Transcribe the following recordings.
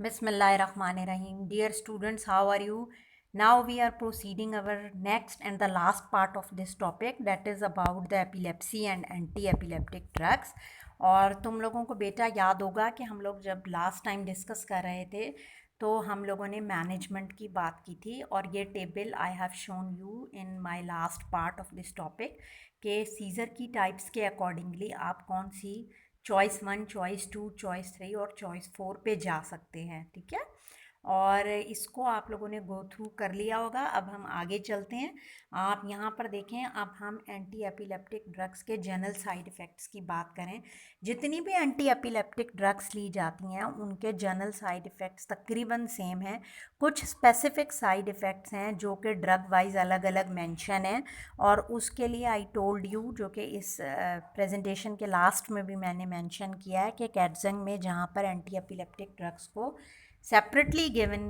Bismillahirrahmanirrahim. Dear students, how are you? Now we are proceeding our next and the last part of this topic, that is about the epilepsy and anti-epileptic drugs. और तुम लोगों को बेटा याद होगा कि हम लोग जब लास्ट टाइम डिस्कस कर रहे थे तो हम लोगों ने मैनेजमेंट की बात की थी, और ये table I have shown you in my last part of this topic कि सीज़र की टाइप्स के अकॉर्डिंगली आप कौन सी चॉइस 1, चॉइस 2, चॉइस 3 और चॉइस 4 पे जा सकते हैं। ठीक है, और इसको आप लोगों ने गो थ्रू कर लिया होगा। अब हम आगे चलते हैं। आप यहाँ पर देखें, अब हम एंटी एपिलेप्टिक ड्रग्स के जनरल साइड इफ़ेक्ट्स की बात करें। जितनी भी एंटी एपिलेप्टिक ड्रग्स ली जाती हैं उनके जनरल साइड इफ़ेक्ट्स तकरीबन सेम हैं। कुछ स्पेसिफिक साइड इफ़ेक्ट्स हैं जो कि ड्रग वाइज अलग अलग मेंशन हैं, और उसके लिए आई टोल्ड यू, जो कि इस प्रेजेंटेशन के लास्ट में भी मैंने मेंशन किया है कि कैटजंग में जहाँ पर एंटी एपिलेप्टिक ड्रग्स को सेपरेटली गिवन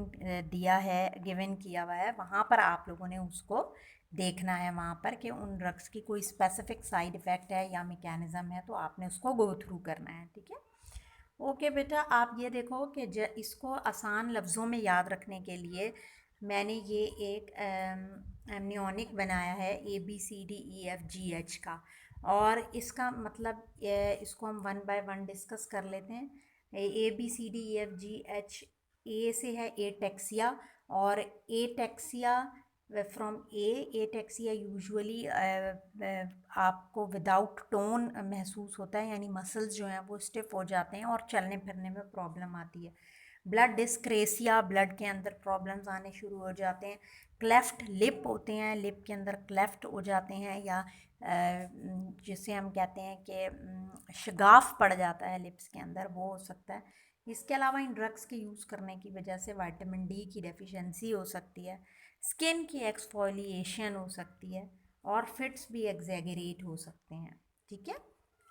किया हुआ है, वहाँ पर आप लोगों ने उसको देखना है वहाँ पर कि उन ड्रग्स की कोई स्पेसिफिक साइड इफ़ेक्ट है या मैकेनिज़्म है, तो आपने उसको गो थ्रू करना है। ठीक है, ओके बेटा। आप ये देखो कि इसको आसान लफ्ज़ों में याद रखने के लिए मैंने ये एक एमनियोनिक बनाया है ABCDEFGH का, और इसका मतलब इसको हम वन बाय वन डिस्कस कर लेते हैं। ABCDEFGH, ए से है एटेक्सिया, और एटेक्सिया फ्रॉम एटेक्सिया यूजुअली आपको विदाउट टोन महसूस होता है, यानी मसल्स जो हैं वो स्टिफ हो जाते हैं और चलने फिरने में प्रॉब्लम आती है। ब्लड डिस्क्रेसिया, ब्लड के अंदर प्रॉब्लम्स आने शुरू हो जाते हैं। क्लेफ्ट लिप होते हैं, लिप के अंदर क्लेफ्ट हो जाते हैं, या जिसे हम कहते हैं कि शगाफ पड़ जाता है लिप्स के अंदर, वो हो सकता है। इसके अलावा इन ड्रग्स के यूज़ करने की वजह से विटामिन डी की डेफिशिएंसी हो सकती है, स्किन की एक्सफोलिएशन हो सकती है, और फिट्स भी एग्जैगरेट हो सकते हैं। ठीक है,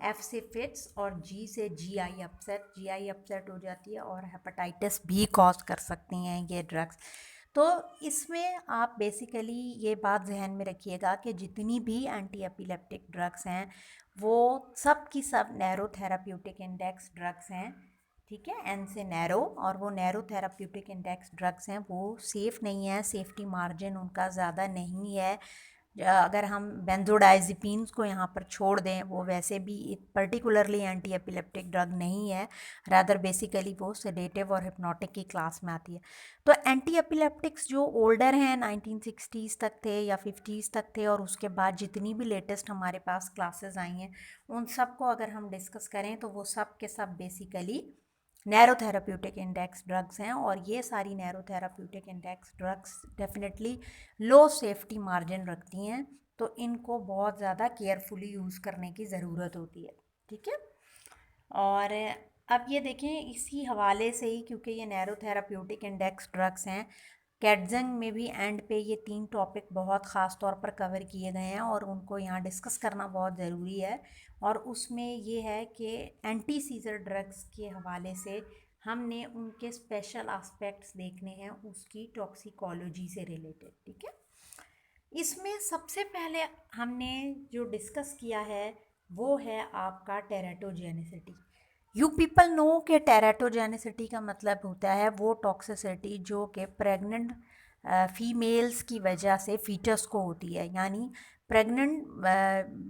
एफ से फिट्स और जी से जीआई अपसेट हो जाती है, और हेपेटाइटिस भी कॉज कर सकती हैं ये ड्रग्स। तो इसमें आप बेसिकली ये बात जहन में रखिएगा कि जितनी भी एंटी एपिलेप्टिक ड्रग्स हैं वो सब की सब नैरो थेराप्यूटिक इंडेक्स ड्रग्स हैं। ठीक है, एन से नैरो, और वो नैरो थेराप्यूटिक इंडेक्स ड्रग्स हैं, वो सेफ़ नहीं है, सेफ्टी मार्जिन उनका ज़्यादा नहीं है। अगर हम बेंजोडाइज़ेपिन्स को यहाँ पर छोड़ दें, वो वैसे भी एक पर्टिकुलरली एंटी एपिलेप्टिक ड्रग नहीं है, रादर बेसिकली वो सेडेटिव और हिप्नोटिक की क्लास में आती है। तो एंटी एपिलेप्टिक्स जो ओल्डर हैं 1960s तक थे या 50s तक थे, और उसके बाद जितनी भी लेटेस्ट हमारे पास क्लासेस आई हैं उन सब को अगर हम डिस्कस करें तो वो सब के सब basically narrow therapeutic index drugs हैं, और ये सारी narrow therapeutic index drugs definitely low safety margin रखती हैं, तो इनको बहुत ज़्यादा केयरफुली यूज़ करने की ज़रूरत होती है। ठीक है, और अब ये देखें इसी हवाले से ही, क्योंकि ये नैरो थेराप्यूटिक इंडेक्स ड्रग्स हैं, कैटजंग में भी एंड पे ये 3 टॉपिक बहुत ख़ास तौर पर कवर किए गए हैं और उनको यहाँ डिस्कस करना बहुत ज़रूरी है। और उसमें ये है कि एंटी सीजर ड्रग्स के हवाले से हमने उनके स्पेशल एस्पेक्ट्स देखने हैं उसकी टॉक्सिकोलॉजी से रिलेटेड। ठीक है, इसमें सबसे पहले हमने जो डिस्कस किया है वो है आपका टेराटोजेनिसिटी। यू पीपल नो कि टेराटोजेनिसिटी का मतलब होता है वो टॉक्सिसिटी जो कि प्रेग्नेंट फीमेल्स की वजह से फीटस को होती है, यानी प्रेग्नेंट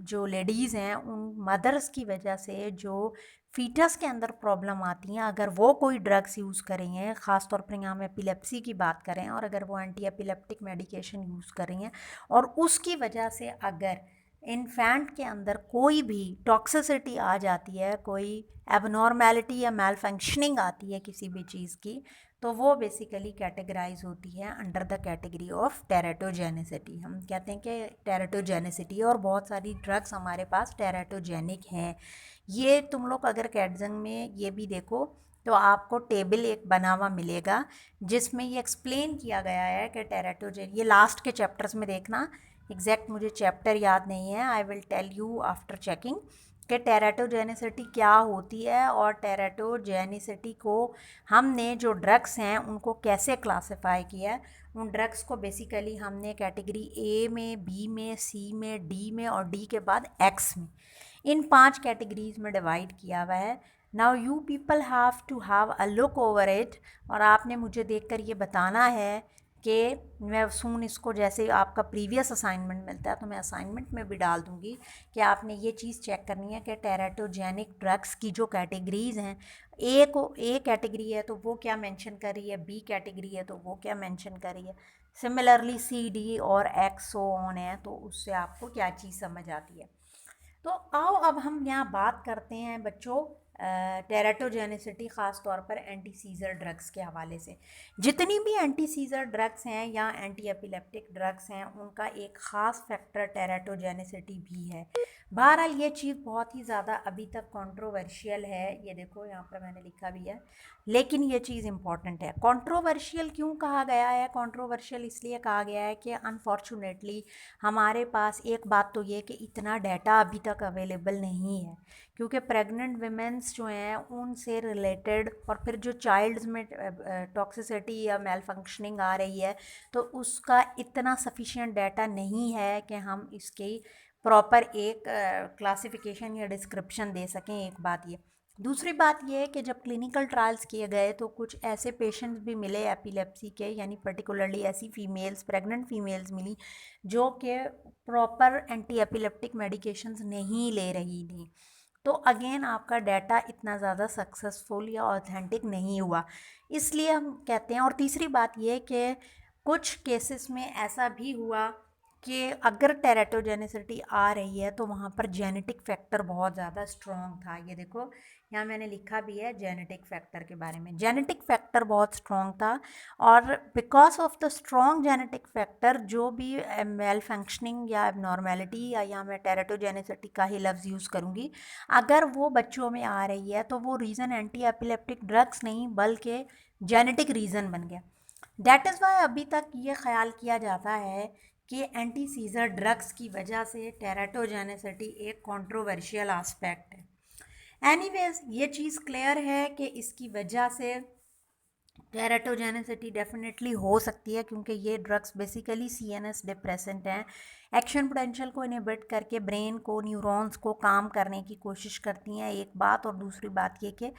जो लेडीज़ हैं उन मदर्स की वजह से जो फीटस के अंदर प्रॉब्लम आती हैं, अगर वो कोई ड्रग्स यूज़ कर रही हैं, ख़ास तौर पर यहाँ हम एपिलेप्सी की बात करें, और अगर वो एंटी एपिलेप्टिक मेडिकेशन यूज़ कर रही हैं और उसकी वजह से अगर इन्फेंट के अंदर कोई भी टॉक्सिसिटी आ जाती है, कोई एबनॉर्मेलिटी या मैल फंक्शनिंग आती है किसी भी चीज़ की, तो वो बेसिकली कैटेगराइज होती है under the category of teratogenicity. हम कहते हैं कि टेराटोजेनिसिटी, और बहुत सारी ड्रग्स हमारे पास टेराटोजेनिक हैं। ये तुम लोग अगर कैटजंग में ये भी देखो तो आपको टेबल एक बना हुआ मिलेगा जिसमें ये एक्सप्लेन किया गया है कि टेराटोजेन, ये लास्ट के चैप्टर्स में देखना, एग्जैक्ट मुझे चैप्टर याद नहीं है, I will tell you after checking कि टेराटोजेनिसिटी क्या होती है, और टेराटोजेनिसिटी को हमने जो ड्रग्स हैं उनको कैसे क्लासिफाई किया है। उन ड्रग्स को बेसिकली हमने कैटेगरी ए में, बी में, सी में, डी में, और डी के बाद एक्स में, इन 5 कैटेगरीज़ में डिवाइड किया हुआ है। Now you people have to have a look over it, और आपने मुझे देखकर ये बताना है कि मैं सून इसको, जैसे आपका प्रीवियस असाइनमेंट मिलता है तो मैं असाइनमेंट में भी डाल दूँगी कि आपने ये चीज़ चेक करनी है कि टेराटोजेनिक ड्रग्स की जो कैटेगरीज़ हैं, ए कैटेगरी है तो वो क्या मेंशन कर रही है, बी कैटेगरी है तो वो क्या मेंशन कर रही है, सिमिलरली सी डी और एक्स सो ऑन है, तो उससे आपको क्या चीज़ समझ आती है। तो आओ अब हम यहाँ बात करते हैं बच्चों टेराटोजेनिसिटी, ख़ास तौर पर एंटी सीज़र ड्रग्स के हवाले से। जितनी भी एंटी सीज़र ड्रग्स हैं या एंटी एपिलेप्टिक ड्रग्स हैं, उनका एक ख़ास फैक्टर टेराटोजेनिसिटी भी है। बहरहाल ये चीज़ बहुत ही ज़्यादा अभी तक कंट्रोवर्शियल है, ये देखो यहाँ पर मैंने लिखा भी है, लेकिन ये चीज़ इम्पॉर्टेंट है। कंट्रोवर्शियल क्यों कहा गया है? कंट्रोवर्शियल इसलिए कहा गया है कि अनफॉर्चुनेटली हमारे पास एक बात तो ये कि इतना डाटा अभी तक अवेलेबल नहीं है, क्योंकि प्रेग्नेंट विमेंस जो हैं उनसे रिलेटेड, और फिर जो चाइल्ड्स में टॉक्सिसिटी या मेल फंक्शनिंग आ रही है, तो उसका इतना सफिशिएंट डाटा नहीं है कि हम इसकी प्रॉपर एक क्लासिफिकेशन या डिस्क्रिप्शन दे सकें। एक बात ये, दूसरी बात ये है कि जब क्लिनिकल ट्रायल्स किए गए तो कुछ ऐसे पेशेंट्स भी मिले एपिलेप्सी के, यानी पर्टिकुलरली ऐसी फीमेल्स, प्रेग्नेंट फीमेल्स मिली जो कि प्रॉपर एंटी एपिलेप्टिक मेडिकेशंस नहीं ले रही थी। तो अगेन आपका डाटा इतना ज़्यादा सक्सेसफुल या ऑथेंटिक नहीं हुआ, इसलिए हम कहते हैं। और तीसरी बात ये कि कुछ केसेस में ऐसा भी हुआ कि अगर टेराटोजेनिसिटी आ रही है तो वहाँ पर जेनेटिक फैक्टर बहुत ज़्यादा स्ट्रॉन्ग था। ये देखो यहाँ मैंने लिखा भी है जेनेटिक फैक्टर के बारे में, जेनेटिक फैक्टर बहुत स्ट्रॉन्ग था, और because of the strong genetic factor जो भी मेल फंक्शनिंग या एबनॉर्मेलिटी, या यहाँ मैं टेराटोजेनिसिटी का ही लफ्ज़ यूज़ करूँगी, अगर वो बच्चों में आ रही है तो वो रीज़न एंटी एपिलेप्टिक ड्रग्स नहीं बल्कि जेनेटिक रीज़न बन गया। दैट इज़ वाई अभी तक ये ख्याल किया जाता है कि एंटी सीज़र ड्रग्स की वजह से टेराटोजेनिसिटी एक कंट्रोवर्शियल आस्पेक्ट है। एनीवेज ये चीज़ क्लियर है कि इसकी वजह से टेराटोजेनिसिटी डेफिनेटली हो सकती है, क्योंकि ये ड्रग्स बेसिकली सीएनएस डिप्रेसेंट हैं, एक्शन पोटेंशियल को इनहिबिट करके ब्रेन को, न्यूरॉन्स को काम करने की कोशिश करती हैं, एक बात। और दूसरी बात ये कि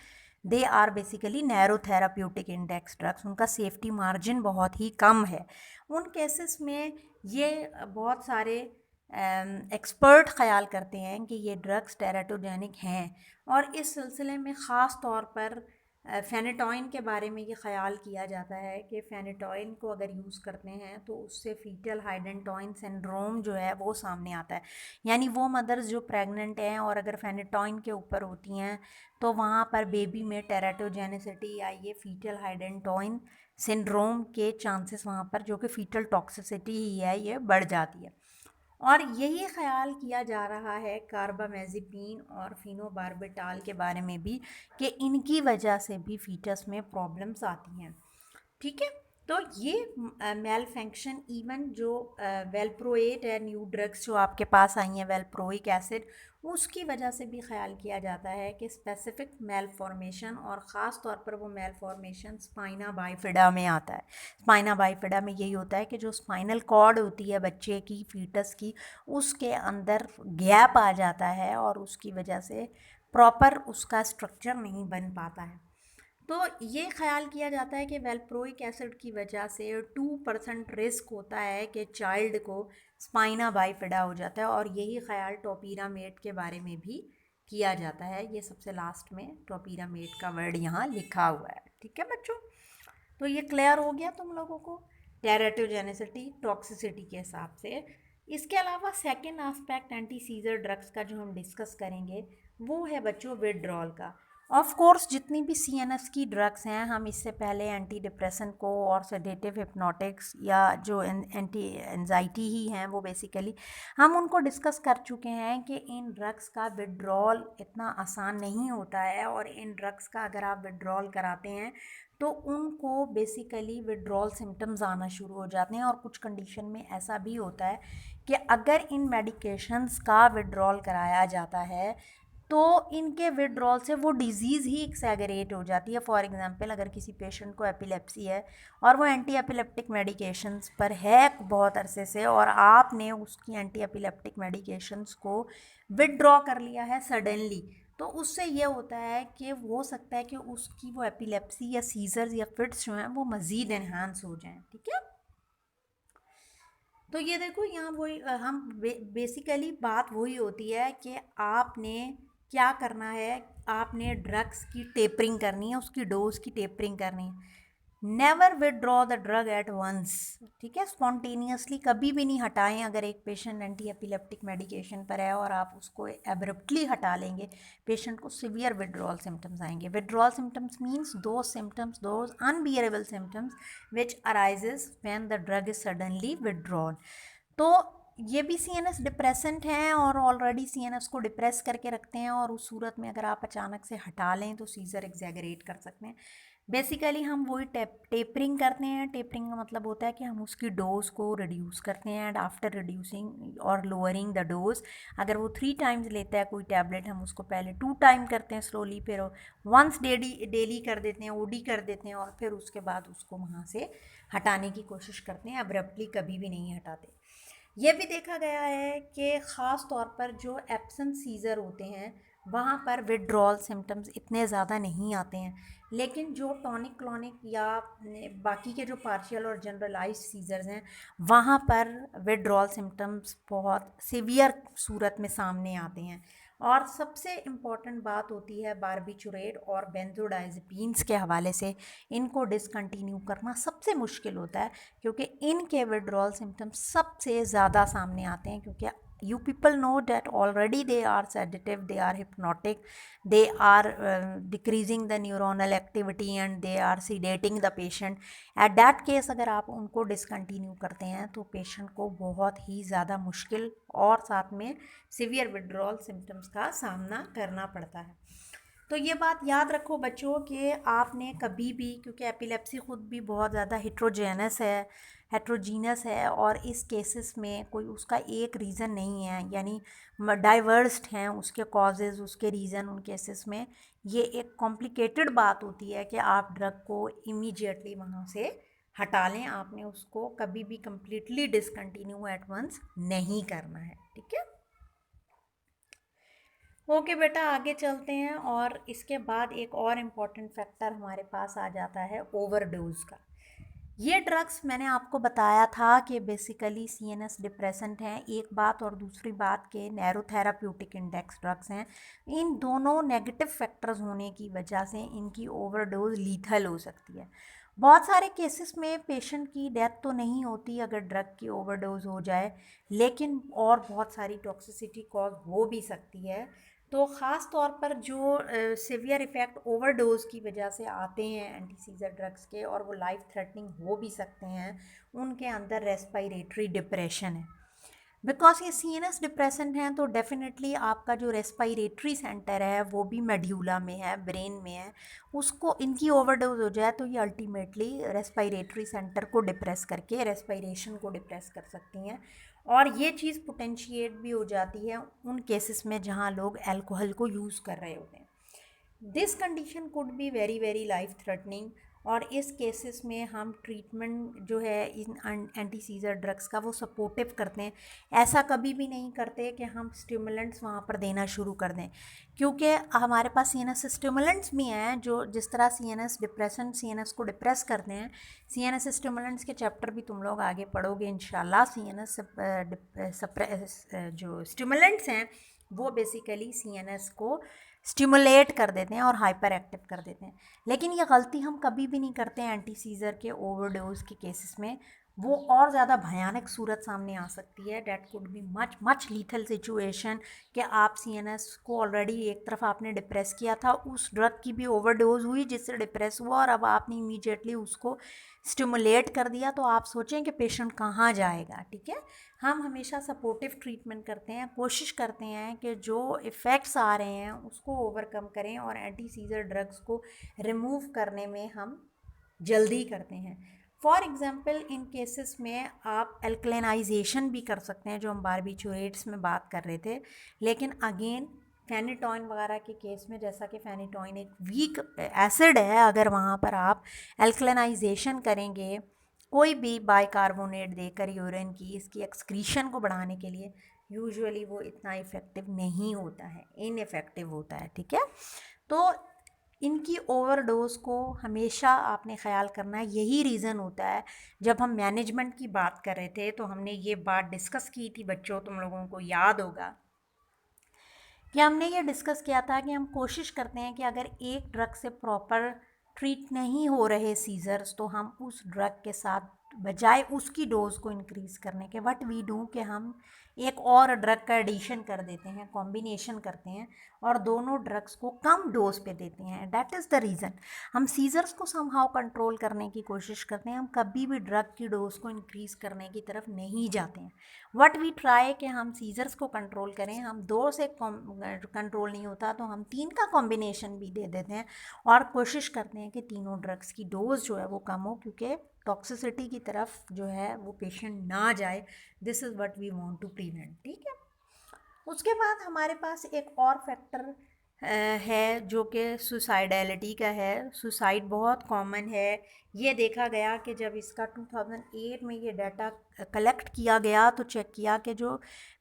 they are basically narrow therapeutic index drugs, उनका सेफ्टी मार्जिन बहुत ही कम है। उन केसेस में ये बहुत सारे एक्सपर्ट ख्याल करते हैं कि ये ड्रग्स टेराटोजेनिक हैं, और इस सिलसिले में ख़ास तौर पर फेनेटॉइन के बारे में ये ख्याल किया जाता है कि फेनेटॉइन को अगर यूज़ करते हैं तो उससे फीटल हाइडेंटॉइन सिंड्रोम जो है वो सामने आता है, यानी वो मदर्स जो प्रेग्नेंट हैं और अगर फेनेटॉइन के ऊपर होती हैं तो वहाँ पर बेबी में टेराटोजेनिसिटी या ये फीटल हाइडेंटॉइन सिंड्रोम के चांसेस वहाँ पर, जो कि फीटल टॉक्सिसिटी ही है, ये बढ़ जाती है। और यही ख्याल किया जा रहा है कार्बामेज़ेपिन और फिनोबार्बिटाल के बारे में भी कि इनकी वजह से भी फीटस में प्रॉब्लम्स आती हैं। ठीक है, तो ये मेल फंक्शन इवन जो वेलप्रोएट है, न्यू ड्रग्स जो आपके पास आई हैं, वेलप्रोइक एसिड, उसकी वजह से भी ख्याल किया जाता है कि स्पेसिफिक मेल फॉर्मेशन, और ख़ास तौर पर वो मेल फॉर्मेशन स्पाइना बाइफिडा में आता है। स्पाइना बाइफिडा में यही होता है कि जो स्पाइनल कॉर्ड होती है बच्चे की, फीटस की, उसके अंदर गैप आ जाता है और उसकी वजह से प्रॉपर उसका स्ट्रक्चर नहीं बन पाता है। तो ये ख्याल किया जाता है कि वेलप्रोइक एसिड की वजह से 2% रिस्क होता है कि चाइल्ड को स्पाइना बाइफिडा हो जाता है, और यही ख्याल टोपिरामेट के बारे में भी किया जाता है। ये सबसे लास्ट में टोपिरामेट का वर्ड यहाँ लिखा हुआ है। ठीक है बच्चों, तो ये क्लियर हो गया तुम लोगों को टेराटोजेनिसिटी, टॉक्सिसिटी के हिसाब से। इसके अलावा second aspect anti scissor drugs का जो हम डिस्कस करेंगे वो है बच्चों विड्रॉल का। ऑफ कोर्स जितनी भी सीएनएस की ड्रग्स हैं, हम इससे पहले एंटी डिप्रेसेंट को और सेडेटिव हिप्नोटिक्स या जो एंटी एंजाइटी ही हैं, वो बेसिकली हम उनको डिस्कस कर चुके हैं कि इन ड्रग्स का विड्रॉल इतना आसान नहीं होता है, और इन ड्रग्स का अगर आप विड्रॉल कराते हैं तो उनको बेसिकली विड्रॉल सिम्टम्स आना शुरू हो जाते हैं। और कुछ कंडीशन में ऐसा भी होता है कि अगर इन मेडिकेशंस का विड्रॉल कराया जाता है तो इनके विड्रॉल से वो डिज़ीज़ ही एक्सैगरेट हो जाती है। फॉर एग्जांपल, अगर किसी पेशेंट को एपिलेप्सी है और वो एंटी एपिलेप्टिक मेडिकेशंस पर है बहुत अरसे से, और आपने उसकी एंटी एपिलेप्टिक मेडिकेशंस को विड्रॉ कर लिया है सडनली, तो उससे ये होता है कि हो सकता है कि उसकी वो एपिलेप्सी या सीजर्स या फिट्स जो हैं वो मज़ीद एनहांस हो जाएं, ठीक है। तो ये देखो यहाँ वही हम बेसिकली बात वही होती है कि आपने क्या करना है, आपने ड्रग्स की टेपरिंग करनी है, उसकी डोज की टेपरिंग करनी है। Never withdraw the drug at once, ठीक है। स्पॉन्टेनियसली कभी भी नहीं हटाएं। अगर एक पेशेंट एंटी एपिलेप्टिक मेडिकेशन पर है और आप उसको एब्रप्टली हटा लेंगे, पेशेंट को सिवियर विड्रॉल सिम्टम्स आएंगे। Withdrawal symptoms means those unbearable symptoms which arises when the drug is suddenly withdrawn. तो ये भी सीएनएस डिप्रेसेंट हैं और ऑलरेडी सीएनएस को डिप्रेस करके रखते हैं, और उस सूरत में अगर आप अचानक से हटा लें तो सीजर एग्जैगरेट कर सकते हैं। बेसिकली हम वही टेपरिंग करते हैं। टेपरिंग का मतलब होता है कि हम उसकी डोज को रिड्यूस करते हैं, एंड आफ्टर रिड्यूसिंग और लोअरिंग द डोज, अगर वो 3 टाइम्स लेता है कोई टैबलेट, हम उसको पहले 2 टाइम करते हैं स्लोली, फिर वंस डेली कर देते हैं, ओडी कर देते हैं, और फिर उसके बाद उसको वहाँ से हटाने की कोशिश करते हैं। अब्रप्टली कभी भी नहीं हटाते। ये भी देखा गया है कि ख़ास तौर पर जो एब्सेंट सीज़र होते हैं वहाँ पर विड्रॉल सिम्टम्स इतने ज़्यादा नहीं आते हैं, लेकिन जो टॉनिक क्लॉनिक या बाकी के जो पार्शियल और जनरलाइज सीजर्स हैं वहाँ पर विड्रॉल सिम्टम्स बहुत सीवियर सूरत में सामने आते हैं। और सबसे इम्पॉर्टेंट बात होती है बारबिचुरेट और बेंजोडाइज़ेपिन्स के हवाले से, इनको डिसकंटिन्यू करना सबसे मुश्किल होता है, क्योंकि इनके विड्रॉल सिम्टम्स सबसे ज़्यादा सामने आते हैं। क्योंकि you people know that already they are sedative, they are hypnotic, they are decreasing the neuronal activity and they are sedating the patient. at that case अगर आप उनको डिसकंटिन्यू करते हैं तो पेशेंट को बहुत ही ज़्यादा मुश्किल और साथ में सीवियर विड्रॉल सिम्टम्स का सामना करना पड़ता है। तो ये बात याद रखो बच्चों कि आपने कभी भी, क्योंकि एपिलेप्सी ख़ुद भी बहुत ज़्यादा हेट्रोजीनस है और इस केसेस में कोई उसका एक रीज़न नहीं है, यानी डाइवर्स्ड हैं उसके कॉजेज़, उसके रीज़न उन केसेस में। ये एक कॉम्प्लिकेटेड बात होती है कि आप ड्रग को इमीडिएटली वहाँ से हटा लें। आपने उसको कभी भी कम्प्लीटली डिसकंटिन्यू एट वंस नहीं करना है, ठीक है। ओके बेटा, आगे चलते हैं। और इसके बाद एक और इम्पॉर्टेंट फैक्टर हमारे पास आ जाता है ओवरडोज का। ये ड्रग्स मैंने आपको बताया था कि बेसिकली सीएनएस डिप्रेसेंट हैं, एक बात, और दूसरी बात के नैरो थेराप्यूटिक इंडेक्स ड्रग्स हैं। इन दोनों नेगेटिव फैक्टर्स होने की वजह से इनकी ओवरडोज लीथल हो सकती है। बहुत सारे केसेस में पेशेंट की डेथ तो नहीं होती अगर ड्रग की ओवरडोज हो जाए, लेकिन और बहुत सारी टॉक्सिसिटी कॉज हो भी सकती है। तो ख़ास तौर पर जो सीवियर इफ़ेक्ट ओवरडोज की वजह से आते हैं एंटी सीजर ड्रग्स के, और वो लाइफ थ्रेटनिंग हो भी सकते हैं, उनके अंदर रेस्पिरेटरी डिप्रेशन है। बिकॉज ये सीएनएस डिप्रेसेंट हैं तो डेफिनेटली आपका जो रेस्पिरेटरी सेंटर है वो भी मेड्यूला में है, ब्रेन में है। उसको इनकी ओवरडोज हो जाए तो ये अल्टीमेटली रेस्पिरेटरी सेंटर को डिप्रेस करके रेस्पिरेशन को डिप्रेस कर सकती हैं, और ये चीज़ पोटेंशिएट भी हो जाती है उन केसेस में जहाँ लोग अल्कोहल को यूज़ कर रहे होते हैं। This condition could be very very life threatening, और इस केसेस में हम ट्रीटमेंट जो है इन एंटी सीजर ड्रग्स का वो सपोर्टिव करते हैं। ऐसा कभी भी नहीं करते कि हम स्टिमुलेंट्स वहाँ पर देना शुरू कर दें, क्योंकि हमारे पास सीएनएस स्टिमुलेंट्स भी हैं जो जिस तरह सीएनएस डिप्रेशन सीएनएस को डिप्रेस करते हैं। सीएनएस स्टिमुलेंट्स के चैप्टर भी तुम लोग आगे पढ़ोगे इंशाल्लाह। सीएनएस जो स्टिमुलेंट्स हैं वो बेसिकली सीएनएस को स्टिमुलेट कर देते हैं और हाइपर एक्टिव कर देते हैं। लेकिन ये गलती हम कभी भी नहीं करते हैं एंटी सीजर के ओवरडोज के केसेस में। वो और ज़्यादा भयानक सूरत सामने आ सकती है। That could be much much lethal situation कि आप सीएनएस को ऑलरेडी एक तरफ आपने डिप्रेस किया था, उस ड्रग की भी ओवरडोज हुई जिससे डिप्रेस हुआ, और अब आपने इमीडिएटली उसको स्टिमुलेट कर दिया, तो आप सोचें कि पेशेंट कहाँ जाएगा, ठीक है। हम हमेशा सपोर्टिव ट्रीटमेंट करते हैं, कोशिश करते हैं कि जो इफ़ेक्ट्स आ रहे हैं उसको ओवरकम करें, और एंटी सीजर ड्रग्स को रिमूव करने में हम जल्दी करते हैं। फॉर एग्ज़ाम्पल इन केसेस में आप एल्कलेनाइजेशन भी कर सकते हैं, जो हम बारबिचुरेट्स में बात कर रहे थे। लेकिन अगेन फेनिटॉइन वगैरह के केस में, जैसा कि फेनिटॉइन एक वीक एसिड है, अगर वहाँ पर आप एल्कलेनाइजेशन करेंगे कोई भी बाइकार्बोनेट देकर यूरिन की, इसकी एक्सक्रीशन को बढ़ाने के लिए, यूजुअली वो इतना इफ़ेक्टिव नहीं होता है, इनइफेक्टिव होता है, ठीक है। तो इनकी ओवरडोज को हमेशा आपने ख्याल करना है। यही रीज़न होता है, जब हम मैनेजमेंट की बात कर रहे थे तो हमने ये बात डिस्कस की थी बच्चों, तुम लोगों को याद होगा कि हमने ये डिस्कस किया था कि हम कोशिश करते हैं कि अगर एक ड्रग से प्रॉपर ट्रीट नहीं हो रहे सीज़र्स तो हम उस ड्रग के साथ बजाय उसकी डोज़ को इंक्रीज़ करने के व्हाट वी डू कि हम एक और ड्रग का एडिशन कर देते हैं, कॉम्बिनेशन करते हैं और दोनों ड्रग्स को कम डोज पे देते हैं। दैट इज़ द रीज़न हम सीज़र्स को समहाउ कंट्रोल करने की कोशिश करते हैं। हम कभी भी ड्रग की डोज को इंक्रीज़ करने की तरफ नहीं जाते हैं। व्हाट वी ट्राई कि हम सीज़र्स को कंट्रोल करें। हम 2 से कंट्रोल नहीं होता तो हम 3 का कॉम्बिनेशन भी दे देते हैं और कोशिश करते हैं कि तीनों ड्रग्स की डोज जो है वो कम हो, क्योंकि टॉक्सिसिटी की तरफ जो है वो पेशेंट ना जाए। This is what we want to prevent, ठीक है। उसके बाद हमारे पास एक और फैक्टर है जो कि सुसाइडैलिटी का है। सुसाइड बहुत कॉमन है। ये देखा गया कि जब इसका 2008 में ये डाटा कलेक्ट किया गया तो चेक किया कि जो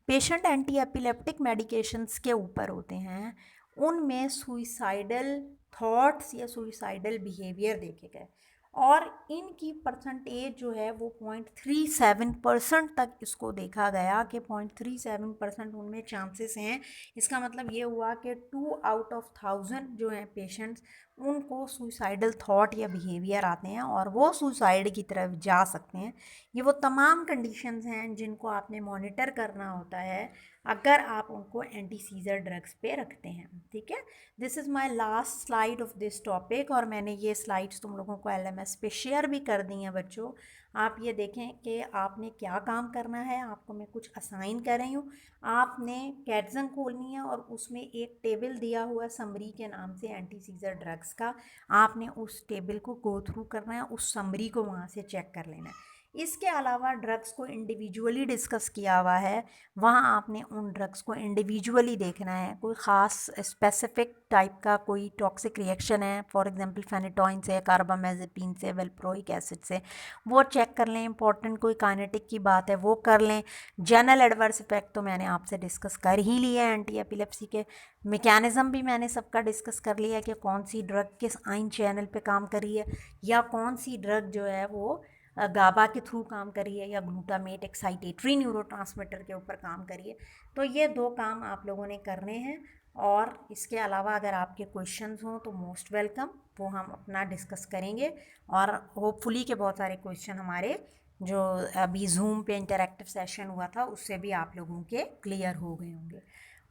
पेशेंट एंटी एपिलेप्टिक मेडिकेशंस के ऊपर होते हैं उनमें सुइसाइडल थॉट्स या सुइसाइडल बिहेवियर देखे गए और इनकी परसेंटेज जो है वो 0.37% तक इसको देखा गया कि 0.37% उनमें चांसेस हैं। इसका मतलब ये हुआ कि 2 आउट ऑफ 1000 जो हैं पेशेंट्स उनको सुसाइडल थॉट या बिहेवियर आते हैं और वो सुसाइड की तरफ जा सकते हैं। ये वो तमाम कंडीशंस हैं जिनको आपने मॉनिटर करना होता है अगर आप उनको एंटी सीजर ड्रग्स पे रखते हैं, ठीक है। This is my last slide of this topic और मैंने ये स्लाइड्स तुम लोगों को LMS पे शेयर भी कर दी हैं बच्चों। आप ये देखें कि आपने क्या काम करना है। आपको मैं कुछ असाइन कर रही हूँ। आपने कैटजन खोलनी है और उसमें एक टेबल दिया हुआ है समरी के नाम से एंटी सीजर ड्रग्स का। आपने उस टेबल को गो थ्रू करना है, उस समरी को वहाँ से चेक कर लेना है। इसके अलावा ड्रग्स को इंडिविजुअली डिस्कस किया हुआ है, वहाँ आपने उन ड्रग्स को इंडिविजुअली देखना है। कोई ख़ास स्पेसिफिक टाइप का कोई टॉक्सिक रिएक्शन है, फॉर एग्जांपल फेनेटोइन से, कार्बामेज़ेपिन से, वेल्प्रोइक एसिड से, वो चेक कर लें। इंपॉर्टेंट कोई काइनेटिक की बात है वो कर लें। जनरल एडवर्स इफेक्ट तो मैंने आपसे डिस्कस कर ही लिया है। एंटी एपिलेप्सी के मैकेनिज़्म भी मैंने सबका डिस्कस कर लिया है कि कौन सी ड्रग किस आइन चैनल पे काम कर रही है या कौन सी ड्रग जो है वो गाबा के थ्रू काम करिए या ग्लूटामेट एक्साइटेटरी न्यूरोट्रांसमीटर के ऊपर काम करिए। तो ये 2 काम आप लोगों ने करने हैं और इसके अलावा अगर आपके क्वेश्चंस हों तो मोस्ट वेलकम, वो हम अपना डिस्कस करेंगे और होपफुली के बहुत सारे क्वेश्चन हमारे जो अभी जूम पे इंटरेक्टिव सेशन हुआ था उससे भी आप लोगों के क्लियर हो गए होंगे।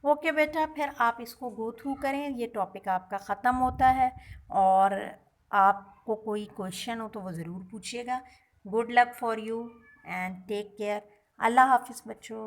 ओके बेटा, फिर आप इसको गो थ्रू करें। ये टॉपिक आपका ख़त्म होता है और आपको कोई क्वेश्चन हो तो वो ज़रूर पूछिएगा। Good luck for you and take care. Allah हाफिज़ बच्चों।